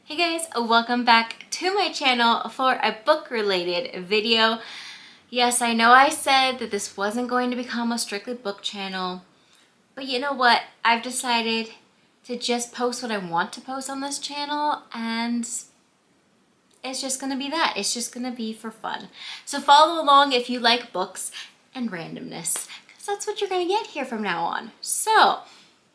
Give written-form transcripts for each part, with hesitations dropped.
Hey guys, welcome back to my channel for a book related video. Yes, I know I said that this wasn't going to become a strictly book channel, but you know what? I've decided to just post what I want to post on this channel, and it's just gonna be that. It's just gonna be for fun. So follow along if you like books and randomness, because that's what you're gonna get here from now on. So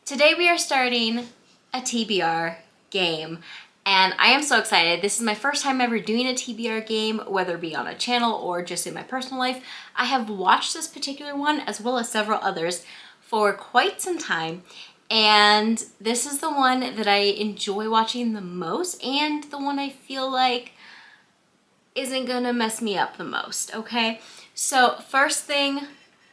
today we are starting a TBR game, and I am so excited. This is my first time ever doing a TBR game, whether it be on a channel or just in my personal life. I have watched this particular one as well as several others for quite some time, and this is the one that I enjoy watching the most and the one I feel like isn't gonna mess me up the most, okay? So first thing,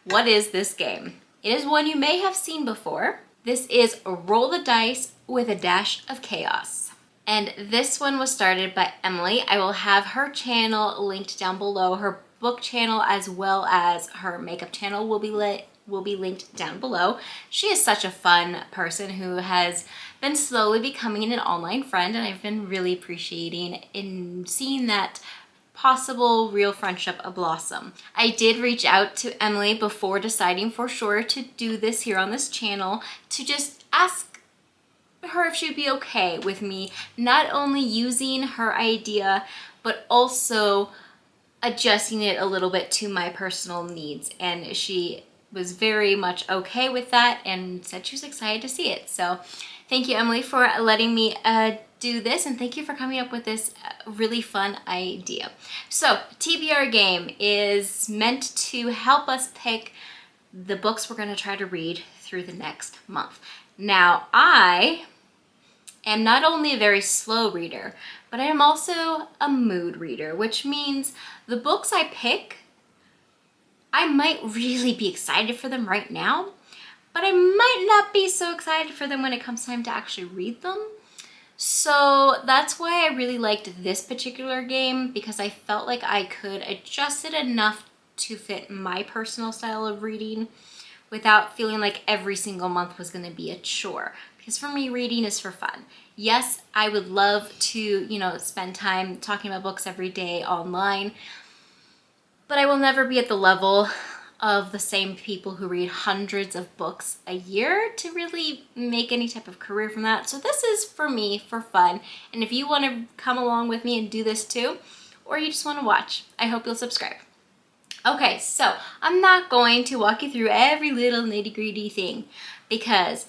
what is this game? It is one you may have seen before. This is Roll the Dice with a Dash of Chaos. And this one was started by Emily. I will have her channel linked down below. Her book channel as well as her makeup channel will be linked down below. She is such a fun person who has been slowly becoming an online friend, and I've been really appreciating in seeing that possible real friendship blossom. I did reach out to Emily before deciding for sure to do this here on this channel to just ask her if she'd be okay with me not only using her idea but also adjusting it a little bit to my personal needs, and she was very much okay with that and said she was excited to see it. So thank you, Emily, for letting me do this, and thank you for coming up with this really fun idea. So TBR game is meant to help us pick the books we're going to try to read through the next month. Now, I am not only a very slow reader, but I am also a mood reader, which means the books I pick, I might really be excited for them right now, but I might not be so excited for them when it comes time to actually read them. So that's why I really liked this particular game, because I felt like I could adjust it enough to fit my personal style of reading without feeling like every single month was going to be a chore. Because for me, reading is for fun. Yes, I would love to, spend time talking about books every day online, but I will never be at the level of the same people who read hundreds of books a year to really make any type of career from that. So this is for me for fun. And if you want to come along with me and do this too, or you just want to watch, I hope you'll subscribe. Okay, so I'm not going to walk you through every little nitty-gritty thing because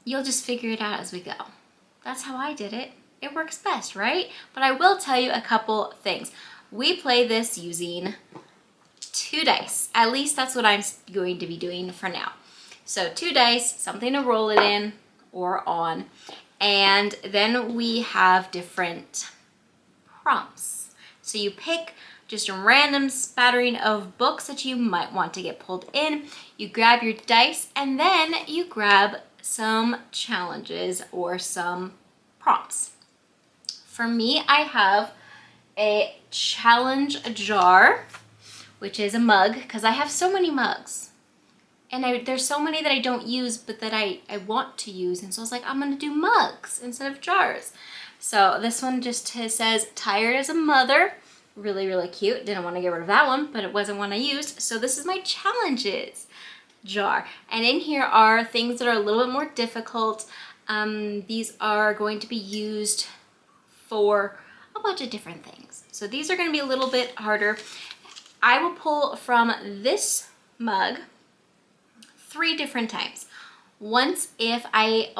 you'll just figure it out as we go. That's how I did it. It works best, right? But I will tell you a couple things. We play this using 2 dice. At least that's what I'm going to be doing for now. So 2 dice, something to roll it in or on. And then we have different prompts. So you pick just a random spattering of books that you might want to get pulled in. You grab your dice and then you grab some challenges or some prompts. For me, I have a challenge jar, which is a mug, because I have so many mugs. And there's so many that I don't use, but that I want to use. And so I was like, I'm going to do mugs instead of jars. So this one just says, tired as a mother. Really, really cute. Didn't want to get rid of that one, but it wasn't one I used. So this is my challenges jar. And in here are things that are a little bit more difficult. These are going to be used for a bunch of different things. So these are going to be a little bit harder. I will pull from this mug 3 different times. Once if I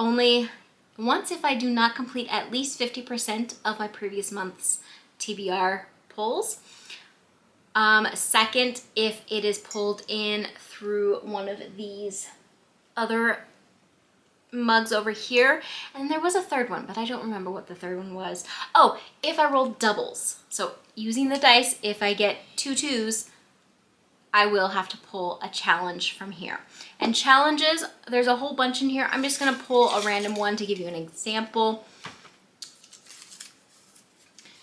do not complete at least 50% of my previous month's TBR pulls. Second, if it is pulled in through one of these other mugs over here. And there was a third one, but I don't remember what the third one was. Oh, if I roll doubles. So using the dice, if I get 2 2s, I will have to pull a challenge from here. And challenges, there's a whole bunch in here. I'm just gonna pull a random one to give you an example.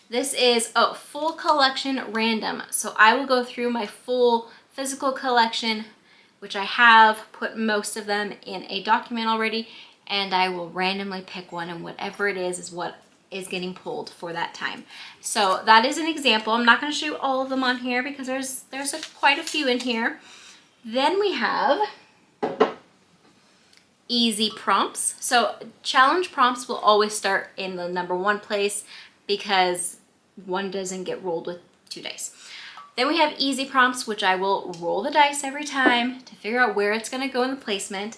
This is a full collection random. So I will go through my full physical collection, which I have put most of them in a document already, and I will randomly pick one, and whatever it is what is getting pulled for that time. So that is an example. I'm not going to show you all of them on here because there's quite a few in here. Then we have easy prompts. So challenge prompts will always start in the number 1 place because one doesn't get rolled with 2 dice. Then we have easy prompts, which I will roll the dice every time to figure out where it's going to go in the placement.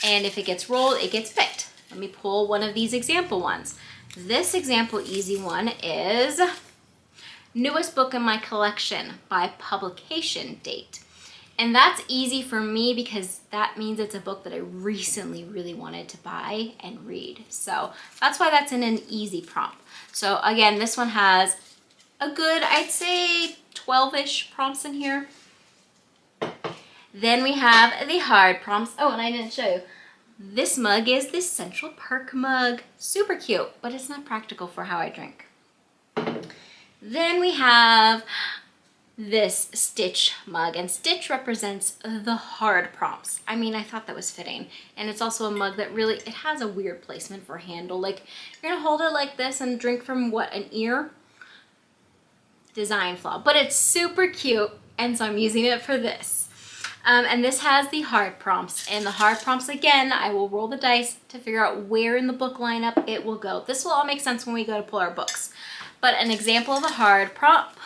And if it gets rolled, it gets picked. Let me pull one of these example ones. This example easy one is newest book in my collection by publication date. And that's easy for me because that means it's a book that I recently really wanted to buy and read. So that's why that's in an easy prompt. So again, this one has a good, I'd say 12-ish prompts in here. Then we have the hard prompts. Oh, and I didn't show you. This mug is this Central Park mug. Super cute, but it's not practical for how I drink. Then we have this Stitch mug, and Stitch represents the hard prompts. I mean, I thought that was fitting. And it's also a mug that really, it has a weird placement for a handle. Like, you're gonna hold it like this and drink from what, an ear? Design flaw, but it's super cute, and so I'm using it for this. And this has the hard prompts, and the hard prompts, again, I will roll the dice to figure out where in the book lineup it will go. This will all make sense when we go to pull our books. But an example of a hard prompt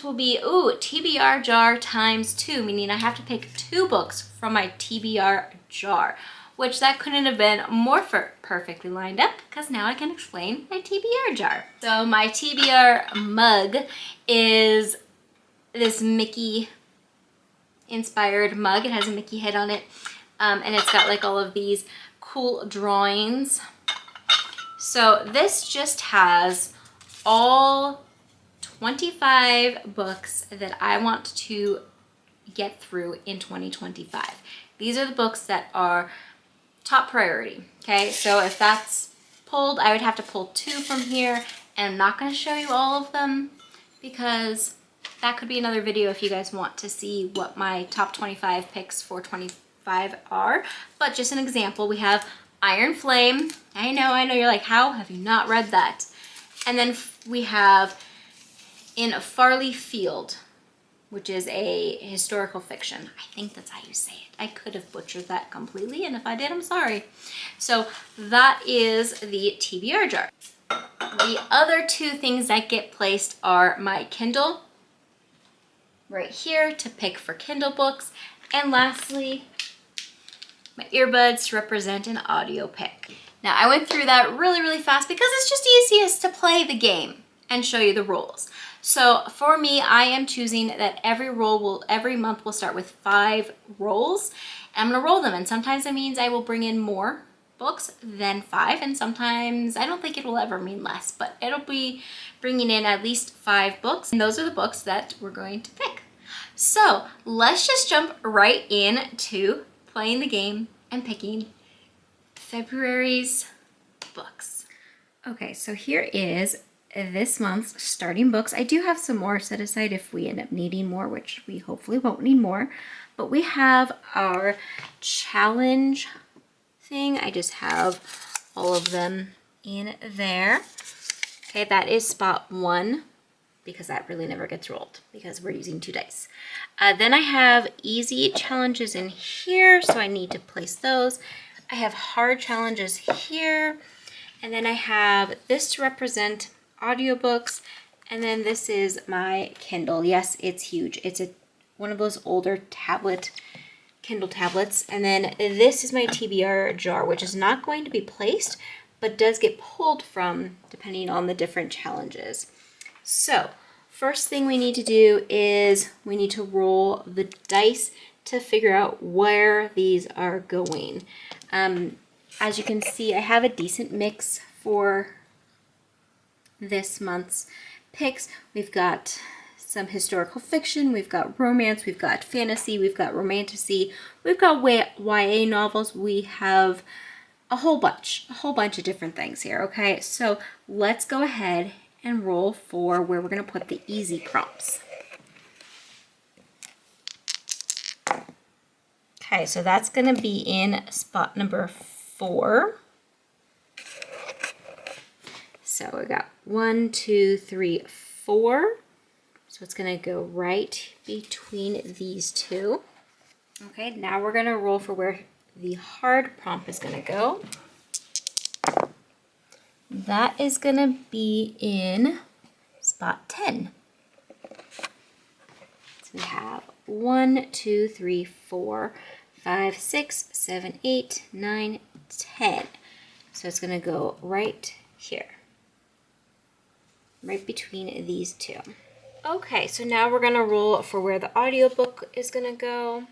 will be, ooh, TBR jar ×2, meaning I have to pick 2 books from my TBR jar, which that couldn't have been more perfectly lined up because now I can explain my TBR jar. So my TBR mug is this Mickey inspired mug. It has a Mickey head on it, and it's got like all of these cool drawings. So this just has all 25 books that I want to get through in 2025. These are the books that are top priority. Okay, so if that's pulled, I would have to pull 2 from here, and I'm not going to show you all of them because that could be another video if you guys want to see what my top 25 picks for 25 are. But just an example, we have Iron Flame. I know, you're like, how have you not read that? And then we have In Farley Field, which is a historical fiction. I think that's how you say it. I could have butchered that completely, and if I did, I'm sorry. So that is the TBR jar. The other 2 things that get placed are my Kindle, right here to pick for Kindle books, and lastly, my earbuds to represent an audio pick. Now, I went through that really fast because it's just easiest to play the game and show you the rules. So for me, I am choosing that every month will start with 5 rolls. I'm gonna roll them, and sometimes it means I will bring in more books than 5, and sometimes I don't think it will ever mean less, but it'll be bringing in at least 5 books, and those are the books that we're going to pick. So let's just jump right into playing the game and picking February's books. Okay, so here is this month's starting books. I do have some more set aside if we end up needing more, which we hopefully won't need more. But we have our challenge thing. I just have all of them in there. Okay, that is spot 1 because that really never gets rolled because we're using 2 dice. Then I have easy challenges in here, so I need to place those. I have hard challenges here, and then I have this to represent audiobooks, and then this is my Kindle. Yes, it's huge. It's one of those older Kindle tablets, and then this is my TBR jar, which is not going to be placed, but does get pulled from depending on the different challenges. So first thing we need to do is we need to roll the dice to figure out where these are going. As you can see, I have a decent mix for this month's picks. We've got some historical fiction, we've got romance, we've got fantasy, we've got romantasy, we've got YA novels, we have a whole bunch of different things here, okay? So let's go ahead and roll for where we're gonna put the easy prompts. Okay, so that's gonna be in spot number 4. So we got 1, 2, 3, 4. So it's gonna go right between these two. Okay, now we're gonna roll for where the hard prompt is gonna go. That is gonna be in spot 10. So we have 1, 2, 3, 4, 5, 6, 7, 8, 9, 10. So it's gonna go right here, right between these two. Okay, so now we're gonna roll for where the audiobook is gonna go.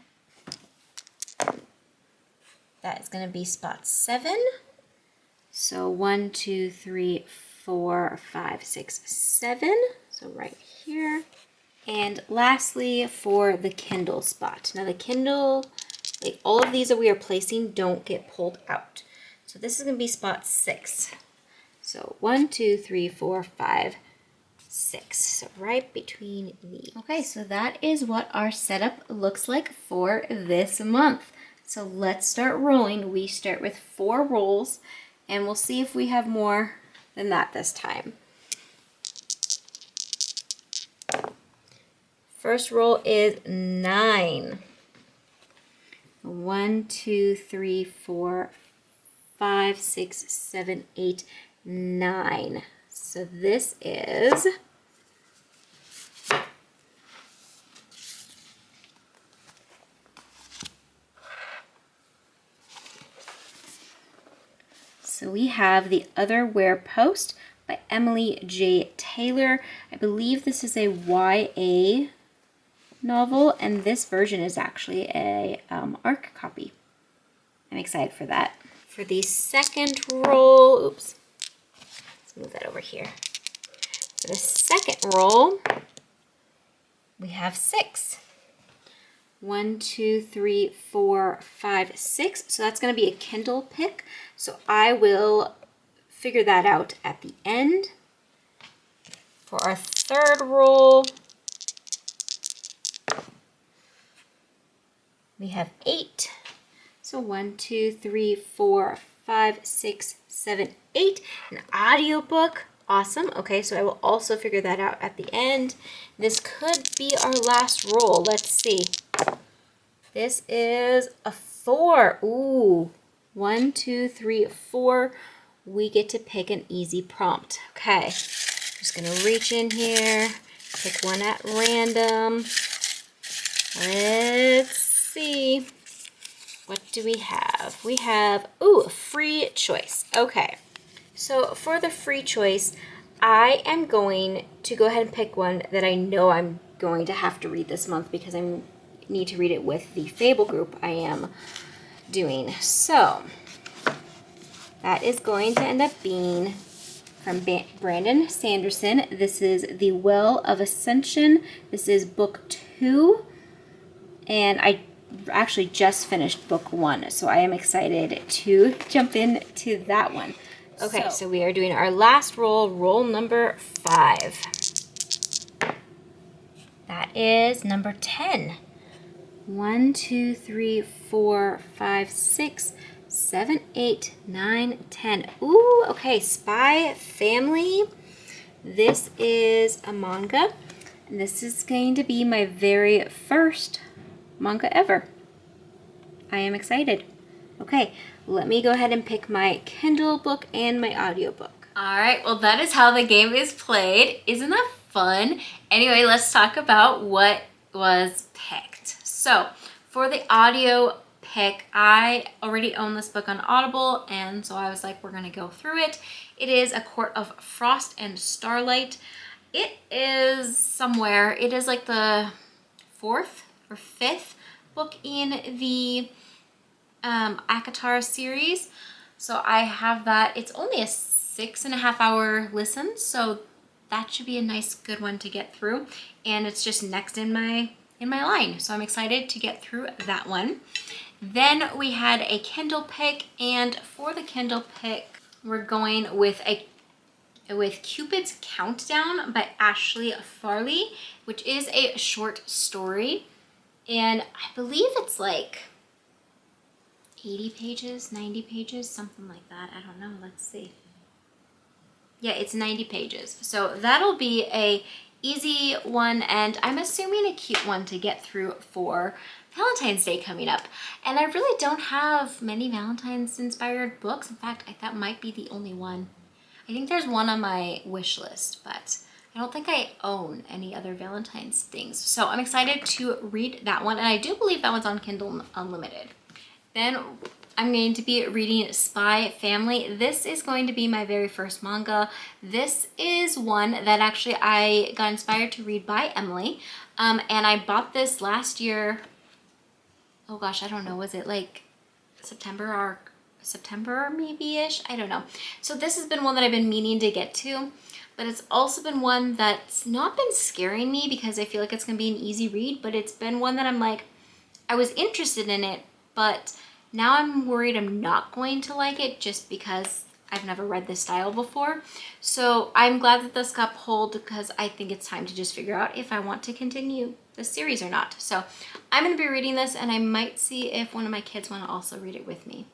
That is gonna be spot 7. So 1, 2, 3, 4, 5, 6, 7. So right here. And lastly, for the Kindle spot. Now the Kindle, like all of these that we are placing don't get pulled out. So this is gonna be spot 6. So 1, 2, 3, 4, 5, 6. So right between these. Okay, so that is what our setup looks like for this month. So let's start rolling. We start with 4 rolls and we'll see if we have more than that this time. First roll is 9. 1, 2, 3, 4, 5, 6, 7, 8, 9. So this is so we have The Other Wear Post by Emily J. Taylor. I believe this is a YA novel, and this version is actually a ARC copy. I'm excited for that. For the second roll, oops, let's move that over here. For the second roll, we have 6. 1, 2, 3, 4, 5, 6. So that's going to be a Kindle pick. So I will figure that out at the end. For our third roll, we have 8. So 1, 2, 3, 4, 5, 6, 7, 8. An audiobook. Awesome. Okay, so I will also figure that out at the end. This could be our last roll. Let's see. This is a 4. Ooh. 1, 2, 3, 4. We get to pick an easy prompt. Okay. Just gonna reach in here, pick one at random. Let's see. What do we have? We have, ooh, free choice. Okay. So for the free choice, I am going to go ahead and pick one that I know I'm going to have to read this month because I need to read it with the Fable group I am doing. So that is going to end up being from Brandon Sanderson. This is The Well of Ascension. This is book 2. And I actually just finished book 1, so I am excited to jump into that one. Okay, so we are doing our last roll, roll number 5. That is number 10. 1, 2, 3, 4, 5, 6, 7, 8, 9, 10. Ooh, okay, Spy Family. This is a manga. And this is going to be my very first manga ever. I am excited. Okay, let me go ahead and pick my Kindle book and my audiobook. All right, well, that is how the game is played. Isn't that fun? Anyway, let's talk about what was picked. So for the audio pick, I already own this book on Audible, and so I was like, we're gonna go through it. It is A Court of Frost and Starlight. It is somewhere, it is like the 4th or 5th book in the ACOTAR series. So I have that. It's only a 6.5 hour listen, so that should be a nice good one to get through. And it's just next in my line. So I'm excited to get through that one. Then we had a Kindle pick, and for the Kindle pick, we're going with Cupid's Countdown by Ashley Farley, which is a short story. And I believe it's like 80 pages, 90 pages, something like that. I don't know. Let's see. Yeah, it's 90 pages. So that'll be a easy one, and I'm assuming a cute one to get through for Valentine's Day coming up. And I really don't have many Valentine's inspired books. In fact, that might be the only one. I think there's one on my wish list, but I don't think I own any other Valentine's things. So I'm excited to read that one, and I do believe that one's on Kindle Unlimited. Then I'm going to be reading Spy Family. This is going to be my very first manga. This is one that actually I got inspired to read by Emily. And I bought this last year. Oh gosh, I don't know. Was it like September maybe-ish? I don't know. So this has been one that I've been meaning to get to, but it's also been one that's not been scaring me because I feel like it's going to be an easy read, but it's been one that I'm like, I was interested in it, but now I'm worried I'm not going to like it just because I've never read this style before. So I'm glad that this got pulled because I think it's time to just figure out if I want to continue the series or not. So I'm going to be reading this, and I might see if one of my kids want to also read it with me.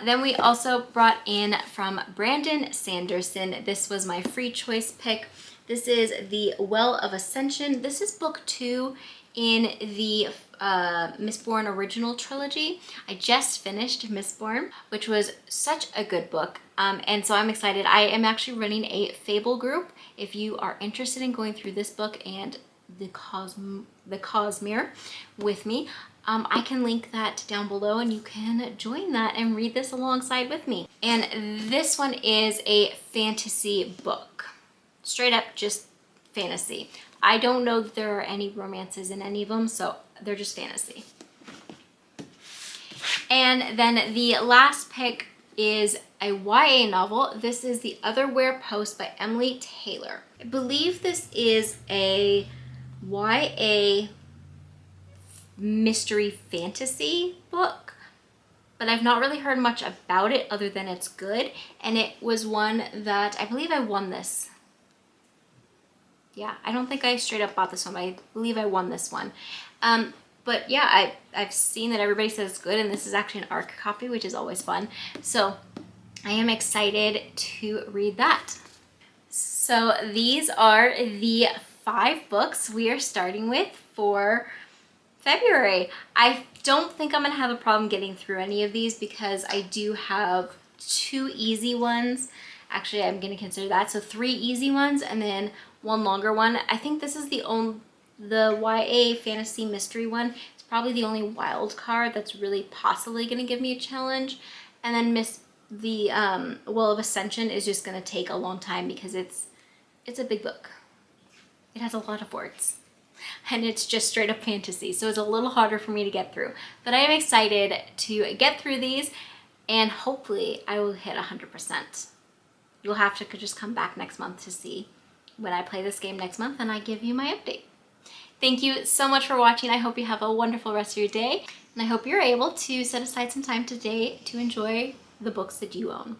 Then we also brought in from Brandon Sanderson. This was my free choice pick. This is The Well of Ascension. This is book 2 in the Mistborn original trilogy. I just finished Mistborn, which was such a good book. And so I'm excited. I am actually running a Fable group. If you are interested in going through this book and the Cosmere with me, I can link that down below, and you can join that and read this alongside with me. And this one is a fantasy book. Straight up just fantasy. I don't know that there are any romances in any of them, so they're just fantasy. And then the last pick is a YA novel. This is The Otherwhere Post by Emily Taylor. I believe this is a YA mystery fantasy book, but I've not really heard much about it other than it's good. And it was one that I believe I won this. Yeah, I don't think I straight up bought this one, but I believe I won this one. But yeah, I've seen that everybody says it's good, and this is actually an ARC copy, which is always fun. So I am excited to read that. So these are the 5 books we are starting with for February. I don't think I'm gonna have a problem getting through any of these because I do have 2 easy ones. Actually, I'm gonna consider that. So 3 easy ones and then 1 longer one. I think this is the YA fantasy mystery one. It's probably the only wild card that's really possibly gonna give me a challenge. And then the Well of Ascension is just gonna take a long time because it's a big book. It has a lot of words. And it's just straight up fantasy, so it's a little harder for me to get through. But I am excited to get through these, and hopefully I will hit 100%. You'll have to just come back next month to see when I play this game next month, and I give you my update. Thank you so much for watching. I hope you have a wonderful rest of your day, and I hope you're able to set aside some time today to enjoy the books that you own.